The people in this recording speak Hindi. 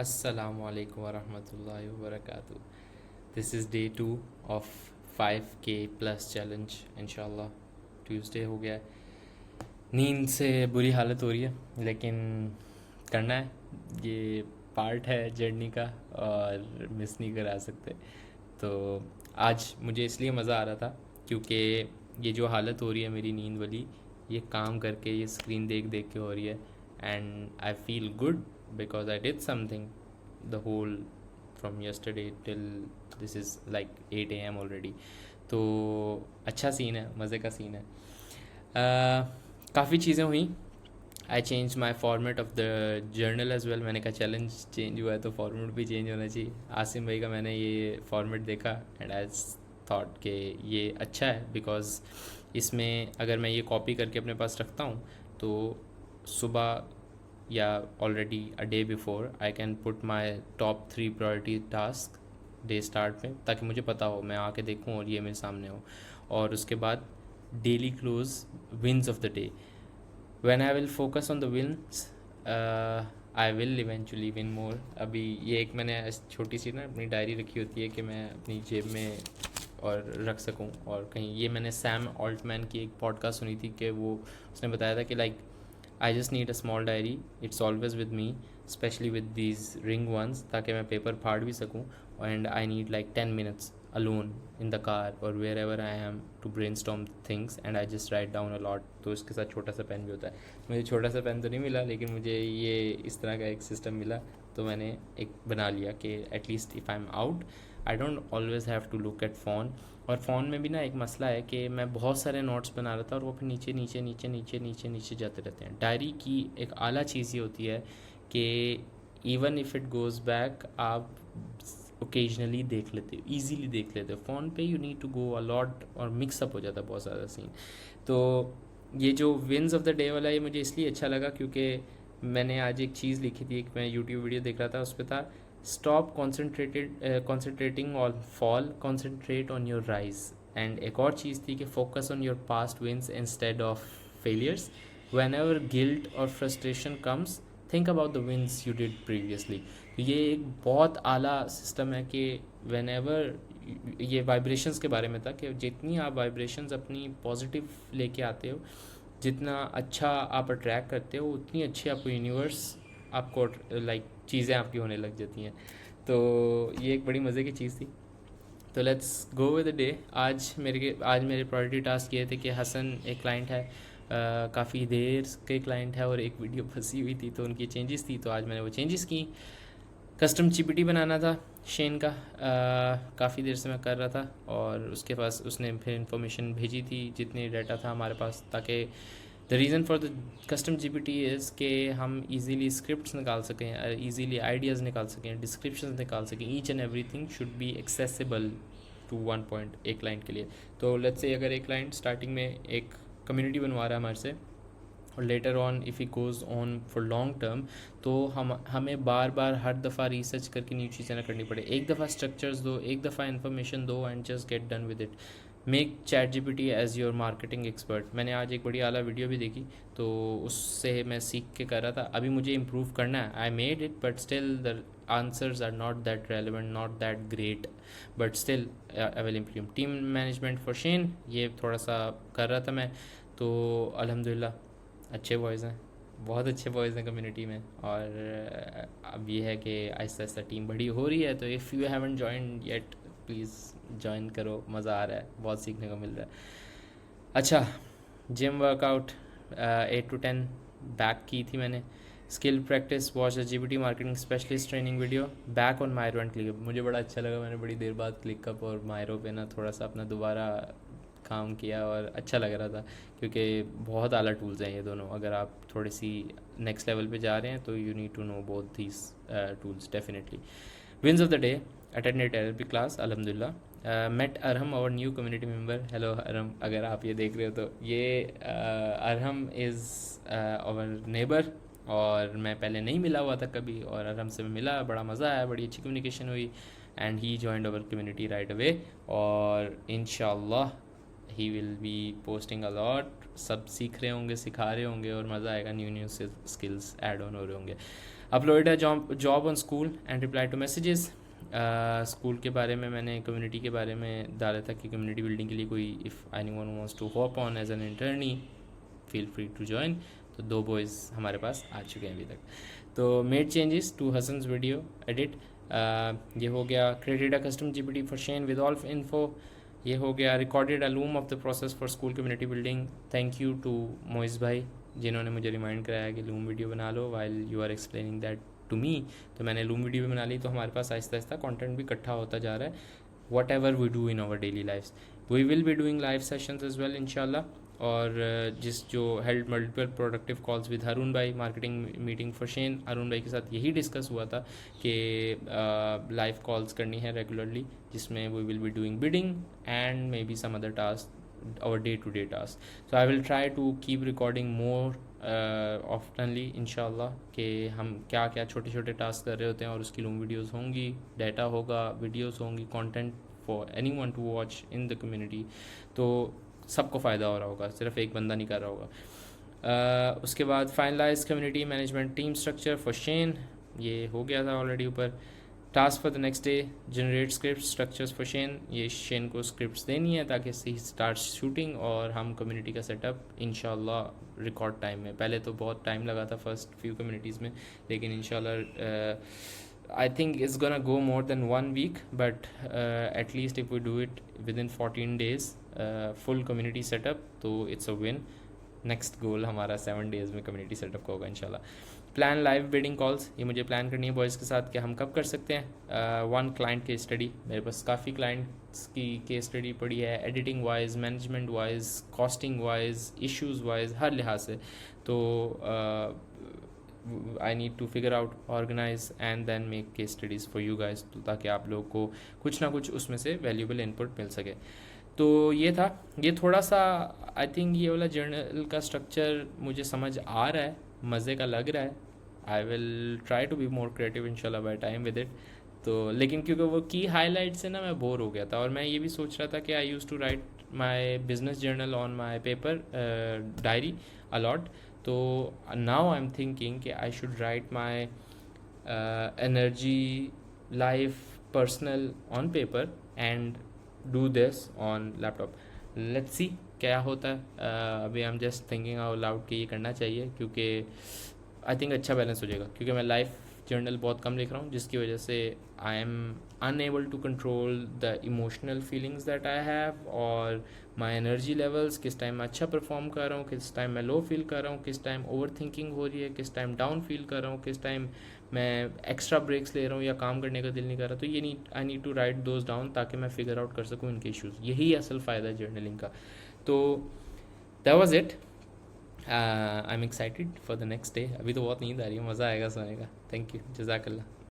Assalamu alaikum warahmatullahi wabarakatuh. This is day 2 of 5k plus challenge इंशाल्लाह. ट्यूसडे हो गया है. नींद से बुरी हालत हो रही है लेकिन करना है. ये पार्ट है जर्नी का और मिस नहीं करा सकते. तो आज मुझे इसलिए मज़ा आ रहा था क्योंकि ये जो हालत हो रही है मेरी नींद वाली, ये काम करके ये स्क्रीन देख देख के हो रही है. And I feel good because I did something the whole from yesterday till this is like 8 a.m. already. तो अच्छा सीन है, मज़े का सीन है. काफ़ी चीज़ें हुई. I change my format of the journal as well. मैंने कहा चैलेंज चेंज हुआ है तो फॉर्मेट भी चेंज होना चाहिए. आसिम भाई का मैंने ये फॉर्मेट देखा एंड आई थॉट कि ये अच्छा है बिकॉज इसमें अगर मैं ये कॉपी करके अपने पास रखता हूँ तो सुबह या already a day before I can put my top 3 priority task day start में, ताकि मुझे पता हो, मैं आके देखूँ और ये मेरे सामने हो. और उसके बाद daily close wins of the day. When I will focus on the wins I will eventually win मोर. अभी ये एक मैंने छोटी सी ना अपनी डायरी रखी होती है कि मैं अपनी जेब में और रख सकूं. और कहीं ये मैंने सैम ऑल्टमैन की एक पॉडकास्ट सुनी थी कि वो उसने बताया था कि like I just need a small diary, it's always with me, specially with these ring ones, ताकि मैं पेपर फाड़ भी सकूँ. And I need like 10 minutes alone in the car or wherever I am to brainstorm things and I just write down a lot. तो इसके साथ छोटा सा पेन भी होता है. मुझे छोटा सा पेन तो नहीं मिला लेकिन मुझे ये इस तरह का एक सिस्टम मिला तो मैंने एक बना लिया कि at least if I am out I don't always have to look at phone. और फ़ोन में भी ना एक मसला है कि मैं बहुत सारे नोट्स बना रहा था और वो फिर नीचे नीचे नीचे नीचे नीचे नीचे जाते रहते हैं. डायरी की एक आला चीज़ ये होती है कि even if it goes back आप ओकेजनली देख लेते हो, ईजीली देख लेते हो. फ़ोन पे you need to go a lot और मिक्सअप हो जाता है बहुत ज़्यादा सीन. तो ये जो विन्स ऑफ द डे वाला ये मुझे इसलिए अच्छा लगा क्योंकि मैंने आज एक चीज़ लिखी थी, एक मैं यूट्यूब वीडियो देख रहा था, उस पर था stop concentrating on fall, concentrate on your rise. And एक और चीज़ थी कि focus on your past wins instead of failures. Whenever guilt और frustration comes think about the wins you did previously. तो ये एक बहुत आला सिस्टम है कि वेन एवर, ये वाइब्रेशंस के बारे में था कि जितनी आप वाइब्रेशंस अपनी पॉजिटिव लेके आते हो, जितना अच्छा आप अट्रैक्ट करते हो, उतनी अच्छी आपको यूनिवर्स आपको लाइक चीज़ें आपकी होने लग जाती हैं. तो ये एक बड़ी मज़े की चीज़ थी. तो let's go with the day. आज मेरे प्रायोरिटी टास्क ये थे कि हसन एक क्लाइंट है, काफ़ी देर के क्लाइंट है और एक वीडियो फंसी हुई थी तो उनकी चेंजेस थी, तो आज मैंने वो चेंजेस की. कस्टम जीपीटी बनाना था शेन का, काफ़ी देर से मैं कर रहा था और उसके पास उसने फिर इंफॉर्मेशन भेजी थी जितनी डाटा था हमारे पास, ताकि the reason for the custom GPT is कि हम इजीली स्क्रिप्ट्स निकाल सकें, इजीली आइडियाज़ निकाल सकें, डिस्क्रिप्शन निकाल सकें. Each and everything should be accessible to one point एक क्लाइंट के लिए. तो लेट्स से अगर एक क्लाइंट स्टार्टिंग में एक कम्युनिटी बनवा रहा है हमारे से और later on if he goes on for long term, तो हमें बार बार हर दफ़ा रिसर्च करके न्यू चीज़ें ना करनी पड़े. एक दफ़ा स्ट्रक्चर्स दो, एक दफ़ा इन्फॉर्मेशन दो and just get done with it. Make chat GPT as your marketing expert. मैंने आज एक बड़ी आला वीडियो भी देखी तो उससे मैं सीख के कर रहा था. अभी मुझे इम्प्रूव करना है. I made it but still the answers are not that relevant, not that great, but still I will improve. Team management for Shane, ये थोड़ा सा कर रहा था मैं. तो अल्हम्दुलिल्लाह अच्छे बॉयज़ हैं, बहुत अच्छे बॉयज़ हैं कम्युनिटी में. और अब ये है कि आहिस्ता आहिस्ता टीम बड़ी हो रही है. तो if you haven't join yet please join करो, मज़ा आ रहा है, बहुत सीखने को मिल रहा है. अच्छा, जिम वर्कआउट 8 to 10 बैक की थी मैंने. Skill practice watch the GPT marketing specialist training video back on Miro and ClickUp. मुझे बड़ा अच्छा लगा, मैंने बड़ी देर बाद क्लिकअप और मायरो पे ना थोड़ा सा अपना दोबारा काम किया और अच्छा लग रहा था क्योंकि बहुत आला टूल्स हैं ये दोनों. अगर आप थोड़ी सी नेक्स्ट लेवल पे जा रहे हैं तो you need to know both these tools definitely. Wins of the day, attended LLP class अल्हम्दुलिल्लाह. मेट अरहम और new community member. Hello Arham, अगर आप ये देख रहे हो तो ये अरहम इज़ आवर नेबर और मैं पहले नहीं मिला हुआ था कभी और अरहम से मैं मिला, बड़ा मज़ा आया, बड़ी अच्छी कम्युनिकेशन हुई and he joined our community right away. और इंशाल्लाह he will be posting a lot. सब सीख रहे होंगे, सिखा रहे होंगे और मज़ा आएगा, new new skills add on हो रहे होंगे. Uploaded a job on school and reply to messages. School के बारे में मैंने कम्युनिटी के बारे में डाला था कि कम्युनिटी बिल्डिंग के लिए कोई if anyone wants to hop on as an internee feel free to join. तो 2 बॉयज़ हमारे पास आ चुके हैं अभी तक। तो made changes to Hasan's video edit, ये हो गया। Created a custom GPT for Shane with all info, ये हो गया। Recorded a Loom of the process for school community building, thank you to Moiz भाई जिन्होंने मुझे रिमाइंड कराया कि लूम वीडियो बना लो while you are explaining that to me. तो मैंने लूम वीडियो भी बना ली, तो हमारे पास आहिस्ता आहिस्ता कंटेंट भी इकट्ठा होता जा रहा है। Whatever we do in our daily lifes, we will be doing live sessions as well इंशाल्लाह। और जिस जो held multiple productive calls with Arun भाई, marketing meeting for Shane, Arun भाई के साथ यही डिस्कस हुआ था कि लाइव कॉल्स करनी है रेगुलरली, जिसमें we will be doing bidding and maybe some other task, our day-to-day tasks. So I will try to keep recording more oftenly इंशाल्लाह, कि हम क्या क्या छोटे छोटे टास्क कर रहे होते हैं, और उसकी लॉन्ग वीडियोस होंगी, डाटा होगा, वीडियोस होंगी, content for anyone to watch in the community. तो सबको फ़ायदा हो रहा होगा, सिर्फ एक बंदा नहीं कर रहा होगा। उसके बाद finalise community management team structure for Shane, ये हो गया था ऑलरेडी ऊपर। Task for the next day, generate script structures for Shane, ये शेन को स्क्रिप्ट्स देनी है ताकि ही स्टार्ट शूटिंग, और हम कम्युनिटी का सेटअप इंशाल्लाह रिकॉर्ड टाइम में। पहले तो बहुत टाइम लगा था फर्स्ट फ्यू कम्युनिटीज़ में, लेकिन इंशाल्लाह I think it's gonna go more than 1 week, but at least if we do it within 14 days full community setup, तो it's a win. Next goal हमारा 7 days में कम्युनिटी सेटअप का होगा इंशाल्लाह। प्लान लाइव बिडिंग कॉल्स, ये मुझे प्लान करनी है बॉयज़ के साथ कि हम कब कर सकते हैं। 1 क्लाइंट केस स्टडी, मेरे पास काफ़ी क्लाइंट्स की केस स्टडी पड़ी है, editing wise, management wise, costing wise, issues wise, हर लिहाज से। तो I need to figure out, organize and then make case studies for you guys, ताकि आप लोग को कुछ ना कुछ उसमें से वैल्यूबल इनपुट मिल सके। तो ये था, ये थोड़ा सा आई थिंक ये वाला जर्नल का स्ट्रक्चर मुझे समझ आ रहा है, मज़े का लग रहा है। I will try to be more creative इंशाल्लाह बाय टाइम विद इट। तो लेकिन क्योंकि वो की हाईलाइट से ना मैं बोर हो गया था, और मैं ये भी सोच रहा था कि I use to write my business journal on my paper diary a lot. तो नाउ आई एम थिंकिंग कि I should write my energy life personal on paper and do this on laptop. Let's see क्या होता है। अभी I am just thinking out loud कि ये करना चाहिए, क्योंकि आई थिंक अच्छा बैलेंस हो जाएगा। क्योंकि मैं लाइफ जर्नल बहुत कम लिख रहा हूँ, जिसकी वजह से I am unable to control the emotional feelings that I have, और माई एनर्जी लेवल्स, किस टाइम मैं अच्छा परफॉर्म कर रहा हूँ, किस टाइम मैं लो फील कर रहा हूँ, किस टाइम ओवर थिंकिंग हो रही है, किस टाइम डाउन फील कर रहा हूँ, किस टाइम मैं एक्स्ट्रा ब्रेक्स ले रहा हूँ या काम करने का दिल नहीं कर रहा। तो ये I need to write those down, ताकि मैं फिगर आउट कर सकूँ इनके इशूज़। यही असल फ़ायदा है जर्नलिंग का। तो that was it. I am excited for the next day. अभी तो बहुत नींद आ रही है, मज़ा आएगा सोने का। थैंक यू, जज़ाकल्लाह।